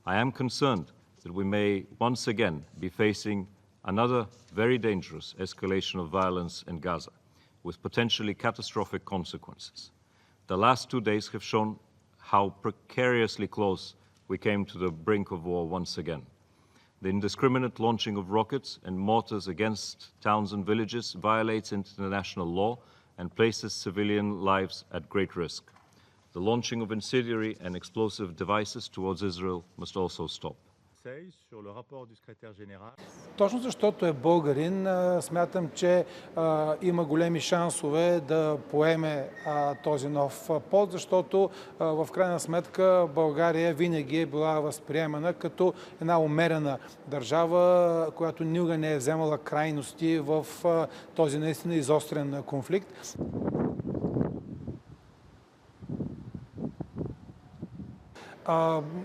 I am concerned that we may once again be facing another very dangerous escalation of violence in Gaza, with potentially catastrophic consequences. The last 2 days have shown how precariously close we came to the brink of war once again. The indiscriminate launching of rockets and mortars against towns and villages violates international law and places civilian lives at great risk. The launching of incendiary and explosive devices towards Israel must also stop. Точно защото е българин, смятам, че има големи шансове да поеме този нов пост, защото в крайна сметка България винаги е била възприемана като една умерена държава, която никога не е вземала крайности в този наистина изострен конфликт.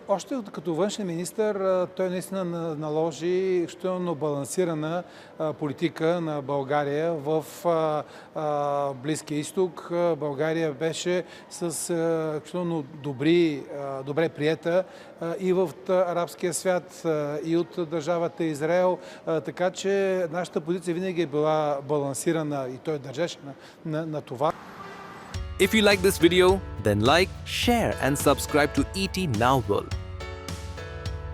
Още като външен министър той наистина наложи изключително балансирана политика на България в Близкия изток. България беше с изключително добре приета и в арабския свят, и от държавата Израел, така че нашата позиция винаги е била балансирана и той държеше на това. If you like this video, then like, share and subscribe to ET Now World.